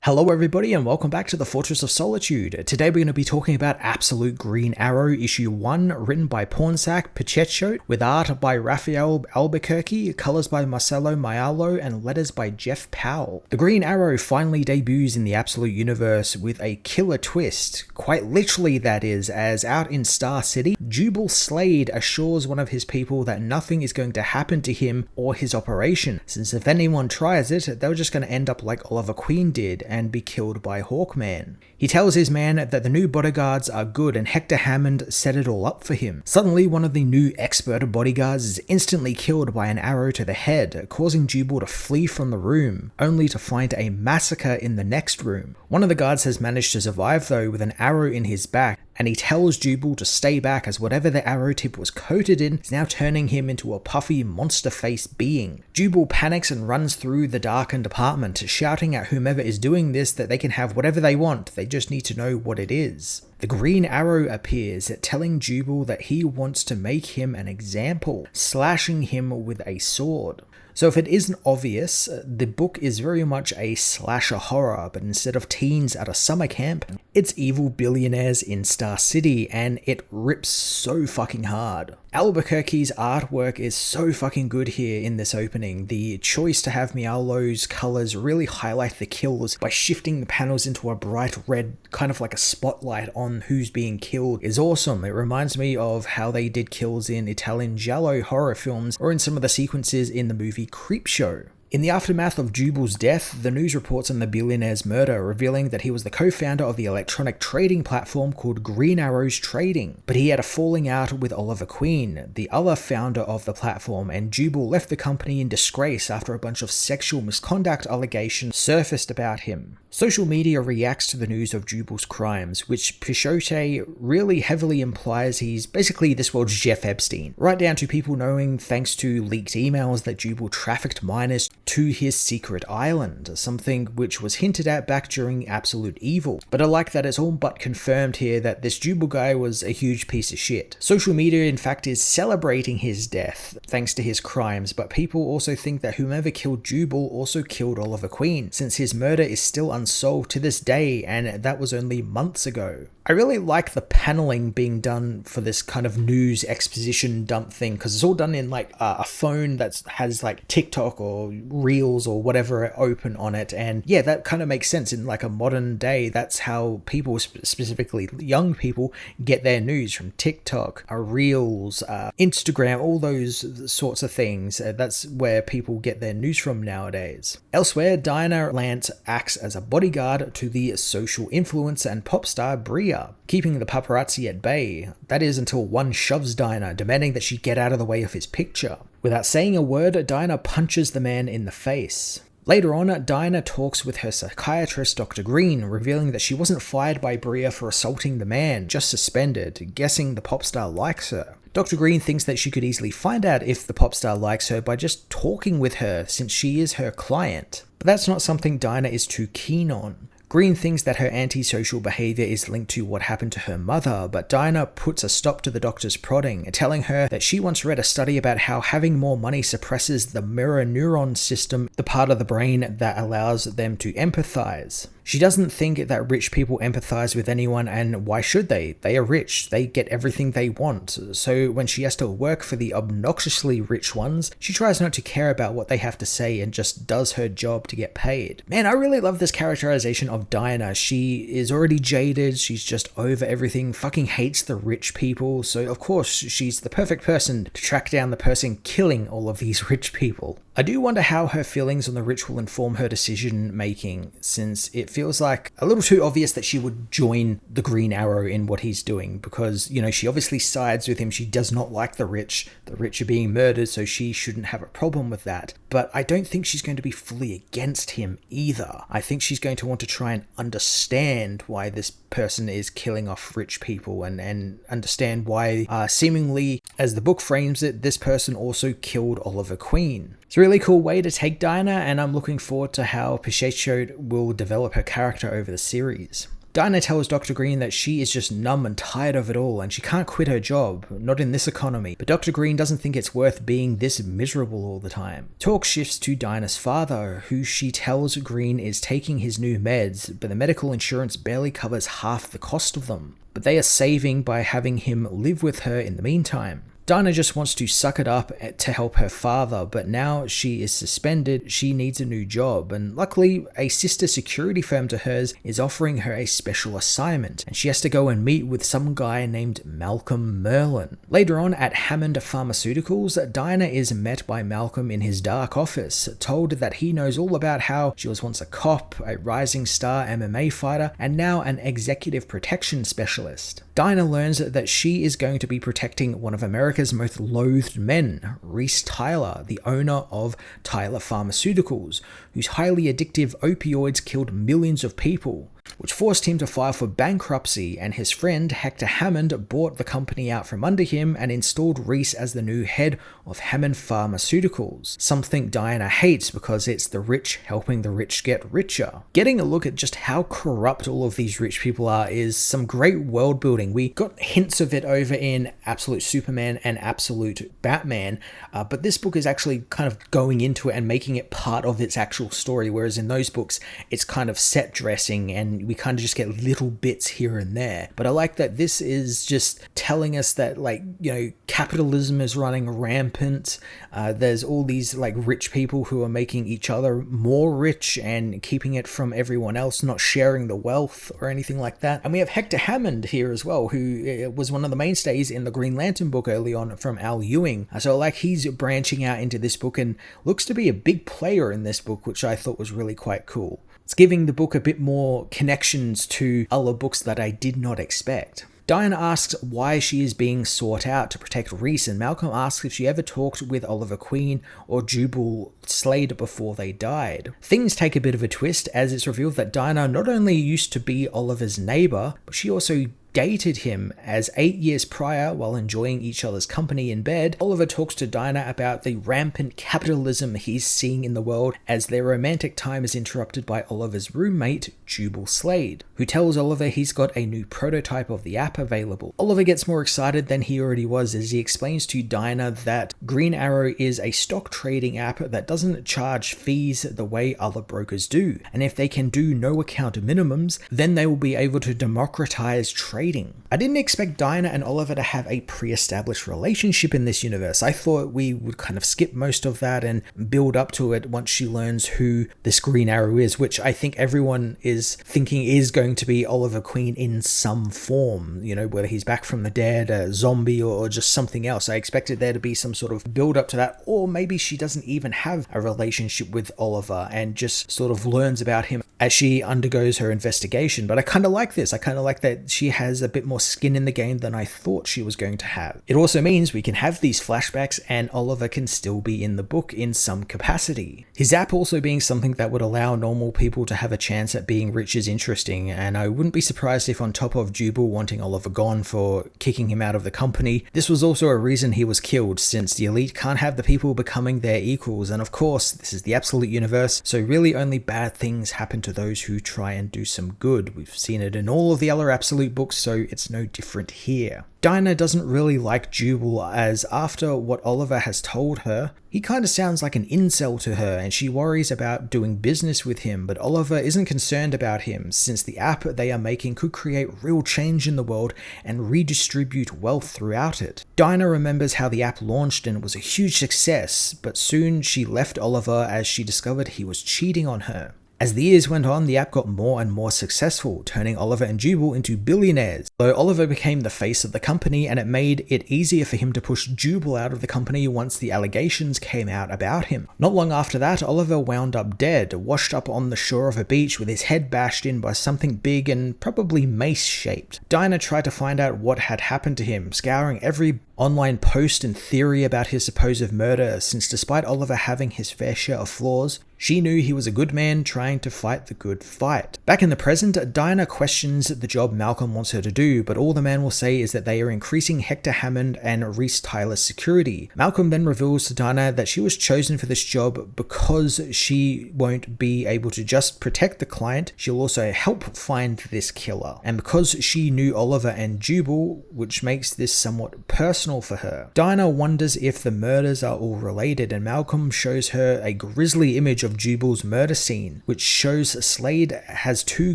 Hello everybody and welcome back to the Fortress of Solitude. Today we're going to be talking about Absolute Green Arrow issue 1, written by Pornsak Pichetshote, with art by Rafael Albuquerque, colors by Marcelo Maialo, and letters by Jeff Powell. The Green Arrow finally debuts in the Absolute Universe with a killer twist, quite literally that is, as out in Star City, Jubal Slade assures one of his people that nothing is going to happen to him or his operation, since if anyone tries it, they're just going to end up like Oliver Queen did and be killed by Hawkman. He tells his man that the new bodyguards are good and Hector Hammond set it all up for him. Suddenly, one of the new expert bodyguards is instantly killed by an arrow to the head, causing Jubal to flee from the room, only to find a massacre in the next room. One of the guards has managed to survive though with an arrow in his back, and he tells Jubal to stay back as whatever the arrow tip was coated in is now turning him into a puffy monster-faced being. Jubal panics and runs through the darkened apartment, shouting at whomever is doing this that they can have whatever they want, they just need to know what it is. The Green Arrow appears, telling Jubal that he wants to make him an example, slashing him with a sword. So if it isn't obvious, the book is very much a slasher horror, but instead of teens at a summer camp, it's evil billionaires in Star City, and it rips so fucking hard. Albuquerque's artwork is so fucking good here in this opening. The choice to have Mialo's colors really highlight the kills by shifting the panels into a bright red, kind of like a spotlight on who's being killed, is awesome. It reminds me of how they did kills in Italian giallo horror films or in some of the sequences in the movie Creepshow. In the aftermath of Jubal's death, the news reports on the billionaire's murder, revealing that he was the co-founder of the electronic trading platform called Green Arrows Trading. But he had a falling out with Oliver Queen, the other founder of the platform, and Jubal left the company in disgrace after a bunch of sexual misconduct allegations surfaced about him. Social media reacts to the news of Jubal's crimes, which Pichetshote really heavily implies he's basically this world's Jeff Epstein, right down to people knowing thanks to leaked emails that Jubal trafficked minors to his secret island, something which was hinted at back during Absolute Evil. But I like that it's all but confirmed here that this Jubal guy was a huge piece of shit. Social media in fact is celebrating his death thanks to his crimes, but people also think that whomever killed Jubal also killed Oliver Queen, since his murder is still unsolved to this day, and that was only months ago. I really like the paneling being done for this kind of news exposition dump thing, because it's all done in like a phone that has like TikTok or Reels or whatever open on it, and yeah, that kind of makes sense in like a modern day. That's how people, specifically young people, get their news, from TikTok, Reels, Instagram, all those sorts of things. That's where people get their news from nowadays. Elsewhere, Dinah Lance acts as a bodyguard to the social influencer and pop star Bria, keeping the paparazzi at bay. That is until one shoves Dinah, demanding that she get out of the way of his picture. Without saying a word, Dinah punches the man in the face. Later on, Dinah talks with her psychiatrist, Dr. Green, revealing that she wasn't fired by Bria for assaulting the man, just suspended, guessing the pop star likes her. Dr. Green thinks that she could easily find out if the pop star likes her by just talking with her, since she is her client. But that's not something Dinah is too keen on. Green thinks that her antisocial behavior is linked to what happened to her mother, but Dinah puts a stop to the doctor's prodding, telling her that she once read a study about how having more money suppresses the mirror neuron system, the part of the brain that allows them to empathize. She doesn't think that rich people empathize with anyone, and why should they? They are rich, they get everything they want. So when she has to work for the obnoxiously rich ones, she tries not to care about what they have to say and just does her job to get paid. Man, I really love this characterization of Dinah. She is already jaded, she's just over everything, fucking hates the rich people, so of course she's the perfect person to track down the person killing all of these rich people. I do wonder how her feelings on the rich will inform her decision making, since it feels like a little too obvious that she would join the Green Arrow in what he's doing, because, you know, she obviously sides with him. She does not like the rich are being murdered, so she shouldn't have a problem with that. But I don't think she's going to be fully against him either. I think she's going to want to try and understand why this person is killing off rich people, and understand why, seemingly, as the book frames it, this person also killed Oliver Queen. It's a really cool way to take Dinah, and I'm looking forward to how Pichetshote will develop her character over the series. Dinah tells Dr. Green that she is just numb and tired of it all and she can't quit her job, not in this economy, but Dr. Green doesn't think it's worth being this miserable all the time. Talk shifts to Dinah's father, who she tells Green is taking his new meds, but the medical insurance barely covers half the cost of them. But they are saving by having him live with her in the meantime. Dinah just wants to suck it up to help her father, but now she is suspended, she needs a new job, and luckily a sister security firm to hers is offering her a special assignment, and she has to go and meet with some guy named Malcolm Merlin. Later on at Hammond Pharmaceuticals, Dinah is met by Malcolm in his dark office, told that he knows all about how she was once a cop, a rising star MMA fighter, and now an executive protection specialist. Dinah learns that she is going to be protecting one of America's most loathed men, Reese Tyler, the owner of Tyler Pharmaceuticals, whose highly addictive opioids killed millions of people, which forced him to file for bankruptcy, and his friend Hector Hammond bought the company out from under him and installed Reese as the new head of Hammond Pharmaceuticals, something Dinah hates because it's the rich helping the rich get richer. Getting a look at just how corrupt all of these rich people are is some great world building. We got hints of it over in Absolute Superman and Absolute Batman, but this book is actually kind of going into it and making it part of its actual story, whereas in those books it's kind of set dressing and we kind of just get little bits here and there. But I like that this is just telling us that, like, you know, capitalism is running rampant. There's all these like rich people who are making each other more rich and keeping it from everyone else, not sharing the wealth or anything like that. And we have Hector Hammond here as well, who was one of the mainstays in the Green Lantern book early on from Al Ewing. So like he's branching out into this book and looks to be a big player in this book, which I thought was really quite cool. It's giving the book a bit more connections to other books that I did not expect. Diana asks why she is being sought out to protect Reese, and Malcolm asks if she ever talked with Oliver Queen or Jubal Slade before they died. Things take a bit of a twist as it's revealed that Dinah not only used to be Oliver's neighbor, but she also dated him, as 8 years prior, while enjoying each other's company in bed, Oliver talks to Dinah about the rampant capitalism he's seeing in the world as their romantic time is interrupted by Oliver's roommate, Jubal Slade, who tells Oliver he's got a new prototype of the app available. Oliver gets more excited than he already was as he explains to Dinah that Green Arrow is a stock trading app that doesn't charge fees the way other brokers do, and if they can do no account minimums, then they will be able to democratize trading. I didn't expect Dinah and Oliver to have a pre-established relationship in this universe. I thought we would kind of skip most of that and build up to it once she learns who this Green Arrow is, which I think everyone is thinking is going to be Oliver Queen in some form, you know, whether he's back from the dead, a zombie, or just something else. I expected there to be some sort of build up to that, or maybe she doesn't even have a relationship with Oliver and just sort of learns about him as she undergoes her investigation. But I kind of like this. I kind of like that she has a bit more skin in the game than I thought she was going to have. It also means we can have these flashbacks and Oliver can still be in the book in some capacity. His app also being something that would allow normal people to have a chance at being rich is interesting, and I wouldn't be surprised if on top of Jubal wanting Oliver gone for kicking him out of the company, this was also a reason he was killed, since the elite can't have the people becoming their equals, and of course this is the Absolute Universe, so really only bad things happen to those who try and do some good. We've seen it in all of the other Absolute books, so it's no different here. Dinah doesn't really like Jubal, as after what Oliver has told her, he kind of sounds like an incel to her, and she worries about doing business with him, but Oliver isn't concerned about him, since the app they are making could create real change in the world and redistribute wealth throughout it. Dinah remembers how the app launched and it was a huge success, but soon she left Oliver as she discovered he was cheating on her. As the years went on, the app got more and more successful, turning Oliver and Jubal into billionaires. So Oliver became the face of the company, and it made it easier for him to push Jubal out of the company once the allegations came out about him. Not long after that, Oliver wound up dead, washed up on the shore of a beach with his head bashed in by something big and probably mace-shaped. Dinah tried to find out what had happened to him, scouring every online post and theory about his supposed murder, since despite Oliver having his fair share of flaws, She knew he was a good man trying to fight the good fight. Back in the present, Dinah questions the job Malcolm wants her to do, but all the man will say is that they are increasing Hector Hammond and Reese Tyler's security. Malcolm then reveals to Dinah that she was chosen for this job because she won't be able to just protect the client, she'll also help find this killer. And because she knew Oliver and Jubal, which makes this somewhat personal for her. Dinah wonders if the murders are all related, and Malcolm shows her a grisly image of Jubal's murder scene, which shows Slade has 2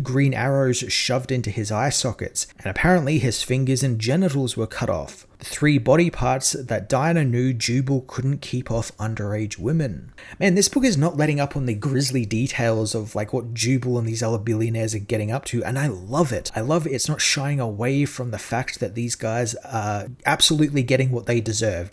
green arrows shoved into his eye sockets, and apparently his fingers and genitals were cut off. The 3 body parts that Dinah knew Jubal couldn't keep off underage women. Man, this book is not letting up on the grisly details of like what Jubal and these other billionaires are getting up to, and I love it. I love it's not shying away from the fact that these guys are absolutely getting what they deserve.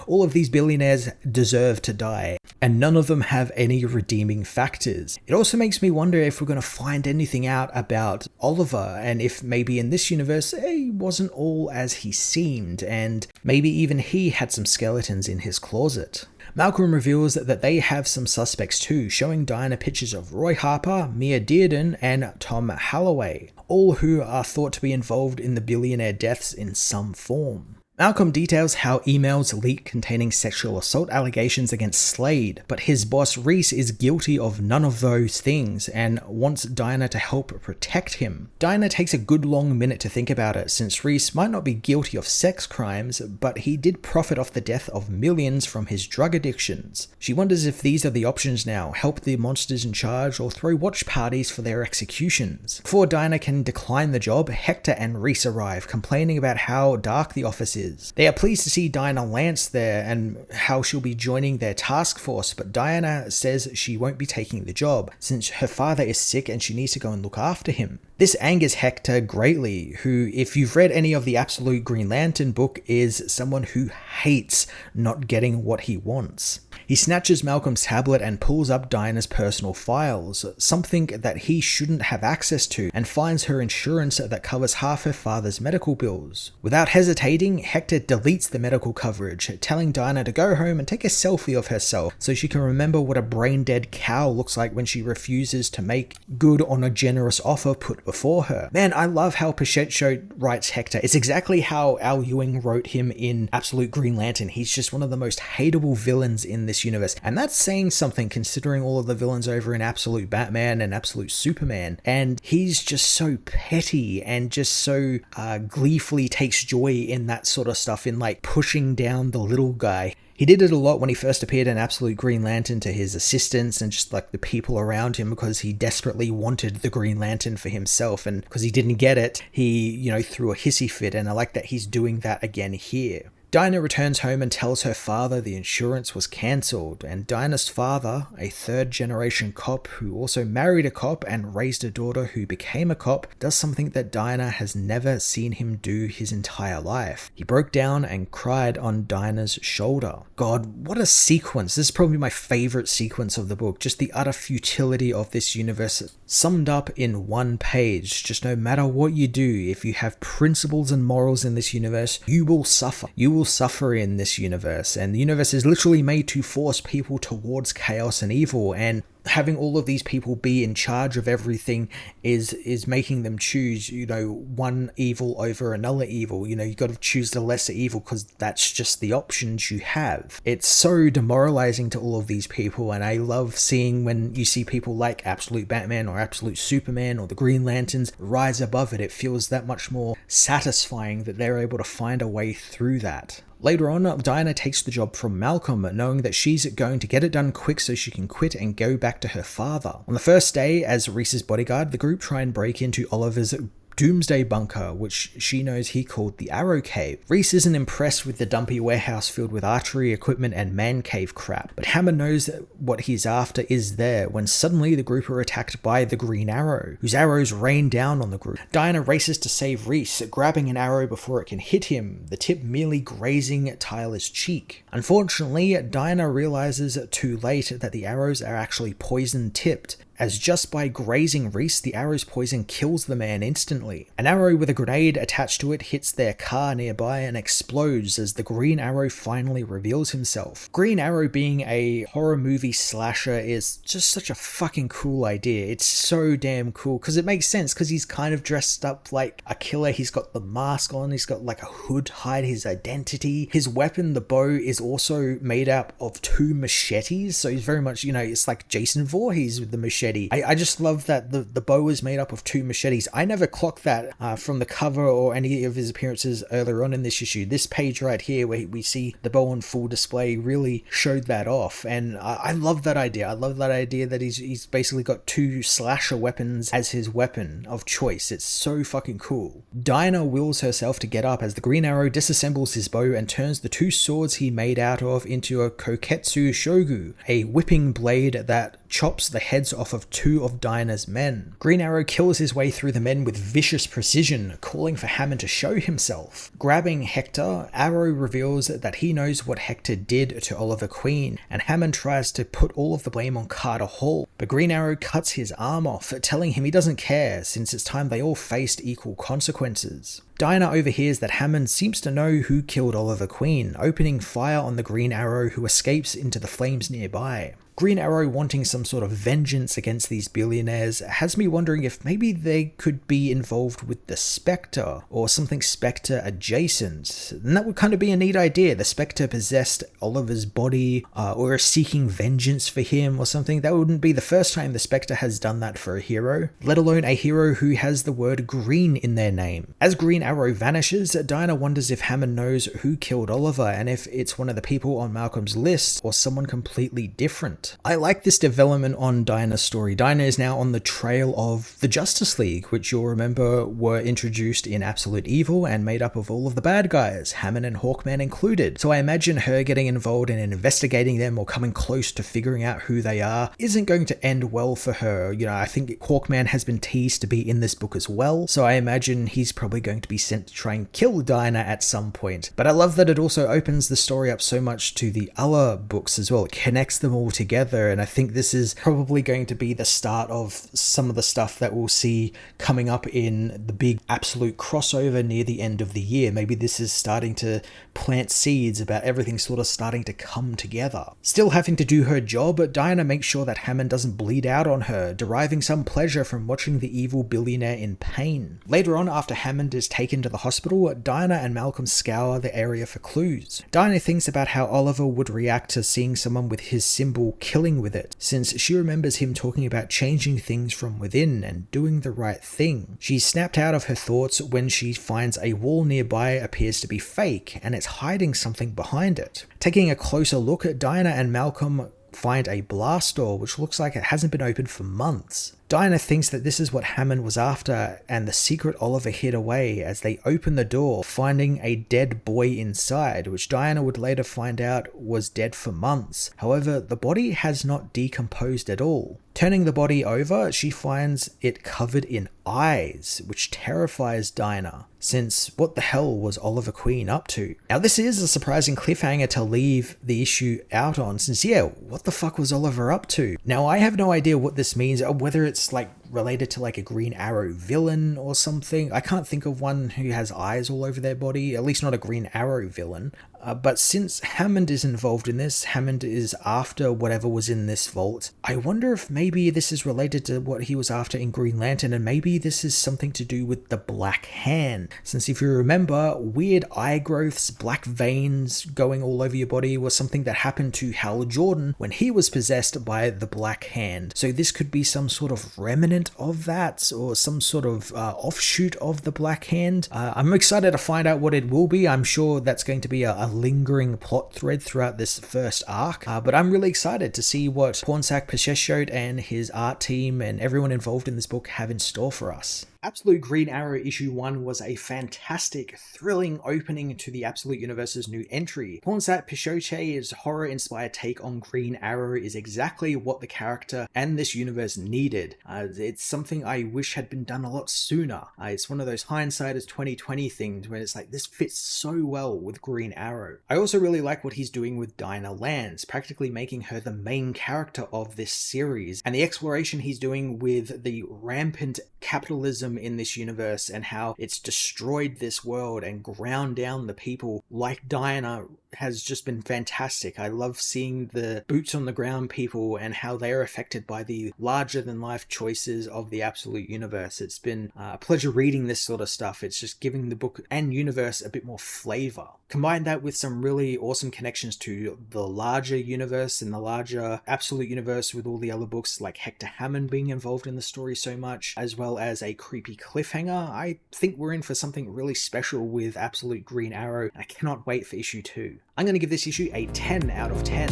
All of these billionaires deserve to die, and none of them have any redeeming factors. It also makes me wonder if we're going to find anything out about Oliver, and if maybe in this universe he wasn't all as he seemed, and maybe even he had some skeletons in his closet. Malcolm reveals that they have some suspects too, showing Dinah pictures of Roy Harper, Mia Dearden, and Tom Holloway, all who are thought to be involved in the billionaire deaths in some form. Malcolm details how emails leak containing sexual assault allegations against Slade, but his boss Reese is guilty of none of those things and wants Dinah to help protect him. Dinah takes a good long minute to think about it, since Reese might not be guilty of sex crimes, but he did profit off the death of millions from his drug addictions. She wonders if these are the options now, help the monsters in charge or throw watch parties for their executions. Before Dinah can decline the job, Hector and Reese arrive, complaining about how dark the office is. They are pleased to see Dinah Lance there and how she'll be joining their task force, but Dinah says she won't be taking the job since her father is sick and she needs to go and look after him. This angers Hector greatly, who, if you've read any of the Absolute Green Lantern book, is someone who hates not getting what he wants. He snatches Malcolm's tablet and pulls up Dinah's personal files, something that he shouldn't have access to, and finds her insurance that covers half her father's medical bills. Without hesitating, Hector deletes the medical coverage, telling Dinah to go home and take a selfie of herself so she can remember what a brain-dead cow looks like when she refuses to make good on a generous offer put before her. Man, I love how Pacheco writes Hector. It's exactly how Al Ewing wrote him in Absolute Green Lantern. He's just one of the most hateable villains in this universe, and that's saying something considering all of the villains over in Absolute Batman and Absolute Superman, and he's just so petty and just so gleefully takes joy in that sort of stuff, in like pushing down the little guy. He did it a lot when he first appeared in Absolute Green Lantern to his assistants and just like the people around him, because he desperately wanted the Green Lantern for himself, and because he didn't get it, he, threw a hissy fit, and I like that he's doing that again here. Dinah returns home and tells her father the insurance was cancelled, and Dinah's father, a third-generation cop who also married a cop and raised a daughter who became a cop, does something that Dinah has never seen him do his entire life. He broke down and cried on Dinah's shoulder. God, what a sequence. This is probably my favourite sequence of the book, just the utter futility of this universe summed up in one page. Just no matter what you do, if you have principles and morals in this universe, you will suffer. You will suffer in this universe, and the universe is literally made to force people towards chaos and evil, and having all of these people be in charge of everything is making them choose, one evil over another evil. You got to choose the lesser evil because that's just the options you have. It's so demoralizing to all of these people, and I love seeing when you see people like Absolute Batman or Absolute Superman or the Green Lanterns rise above it. It feels that much more satisfying that they're able to find a way through that. Later on, Dinah takes the job from Malcolm, knowing that she's going to get it done quick so she can quit and go back to her father. On the first day, as Reese's bodyguard, the group try and break into Oliver's Doomsday Bunker, which she knows he called the Arrow Cave. Reese isn't impressed with the dumpy warehouse filled with archery equipment and man cave crap, but Hammer knows that what he's after is there when suddenly the group are attacked by the Green Arrow, whose arrows rain down on the group. Dinah races to save Reese, grabbing an arrow before it can hit him, the tip merely grazing Tyler's cheek. Unfortunately, Dinah realizes too late that the arrows are actually poison tipped, as just by grazing Reese, the arrow's poison kills the man instantly. An arrow with a grenade attached to it hits their car nearby and explodes as the Green Arrow finally reveals himself. Green Arrow being a horror movie slasher is just such a fucking cool idea. It's so damn cool because it makes sense because he's kind of dressed up like a killer. He's got the mask on, he's got like a hood to hide his identity. His weapon, the bow, is also made up of 2 machetes, so he's very much, it's like Jason Voorhees with the machete. I just love that the bow is made up of 2 machetes. I never clocked that from the cover or any of his appearances earlier on in this issue. This page right here where we see the bow on full display really showed that off, and I love that idea. I love that idea that he's basically got 2 slasher weapons as his weapon of choice. It's so fucking cool. Dinah wills herself to get up as the Green Arrow disassembles his bow and turns the 2 swords he made out of into a koketsu shogu, a whipping blade that chops the heads off of 2 of Dinah's men. Green Arrow kills his way through the men with vicious precision, calling for Hammond to show himself. Grabbing Hector, Arrow reveals that he knows what Hector did to Oliver Queen, and Hammond tries to put all of the blame on Carter Hall, but Green Arrow cuts his arm off, telling him he doesn't care since it's time they all faced equal consequences. Dinah overhears that Hammond seems to know who killed Oliver Queen, opening fire on the Green Arrow, who escapes into the flames nearby. Green Arrow wanting some sort of vengeance against these billionaires has me wondering if maybe they could be involved with the Spectre or something Spectre adjacent. And that would kind of be a neat idea. The Spectre possessed Oliver's body or is seeking vengeance for him or something. That wouldn't be the first time the Spectre has done that for a hero, let alone a hero who has the word green in their name. As Green Arrow vanishes, Dinah wonders if Hammond knows who killed Oliver and if it's one of the people on Malcolm's list or someone completely different. I like this development on Dinah's story. Dinah is now on the trail of the Justice League, which you'll remember were introduced in Absolute Evil and made up of all of the bad guys, Hammond and Hawkman included. So I imagine her getting involved in investigating them or coming close to figuring out who they are isn't going to end well for her. I think Hawkman has been teased to be in this book as well, so I imagine he's probably going to be sent to try and kill Dinah at some point. But I love that it also opens the story up so much to the other books as well. It connects them all together, and I think this is probably going to be the start of some of the stuff that we'll see coming up in the big Absolute crossover near the end of the year. Maybe this is starting to plant seeds about everything sort of starting to come together. Still having to do her job, but Dinah makes sure that Hammond doesn't bleed out on her, deriving some pleasure from watching the evil billionaire in pain. Later on, after Hammond is taken to the hospital, Dinah and Malcolm scour the area for clues. Dinah thinks about how Oliver would react to seeing someone with his symbol killing with it, since she remembers him talking about changing things from within and doing the right thing. She's snapped out of her thoughts when she finds a wall nearby appears to be fake, and it's hiding something behind it. Taking a closer look, Dinah and Malcolm find a blast door which looks like it hasn't been opened for months. Dinah thinks that this is what Hammond was after and the secret Oliver hid away as they open the door, finding a dead boy inside, which Dinah would later find out was dead for months. However, the body has not decomposed at all. Turning the body over, she finds it covered in eyes, which terrifies Dinah, since what the hell was Oliver Queen up to? Now this is a surprising cliffhanger to leave the issue out on, since what the fuck was Oliver up to? Now I have no idea what this means, or whether it's like related to like a Green Arrow villain or something. I can't think of one who has eyes all over their body, at least not a Green Arrow villain. But since Hammond is involved in this, Hammond is after whatever was in this vault, I wonder if maybe this is related to what he was after in Green Lantern, and maybe this is something to do with the Black Hand. Since if you remember, weird eye growths, black veins going all over your body was something that happened to Hal Jordan when he was possessed by the Black Hand. So this could be some sort of remnant of that, or some sort of offshoot of the Black Hand. I'm excited to find out what it will be. I'm sure that's going to be a lingering plot thread throughout this first arc, but I'm really excited to see what Pornsak Pasheshot and his art team and everyone involved in this book have in store for us. Absolute Green Arrow issue 1 was a fantastic, thrilling opening to the Absolute Universe's new entry. Pornsat Pichot's horror-inspired take on Green Arrow is exactly what the character and this universe needed. It's something I wish had been done a lot sooner. It's one of those hindsight is 2020 things where it's like, this fits so well with Green Arrow. I also really like what he's doing with Dinah Lance, practically making her the main character of this series, and the exploration he's doing with the rampant capitalism in this universe and how it's destroyed this world and ground down the people like Dinah has just been fantastic. I love seeing the boots on the ground people and how they are affected by the larger than life choices of the Absolute Universe. It's been a pleasure reading this sort of stuff. It's just giving the book and universe a bit more flavor. Combine that with some really awesome connections to the larger universe and the larger Absolute Universe with all the other books like Hector Hammond being involved in the story so much, as well as a creepy cliffhanger. I think we're in for something really special with Absolute Green Arrow, and I cannot wait for issue 2. I'm going to give this issue a 10 out of 10.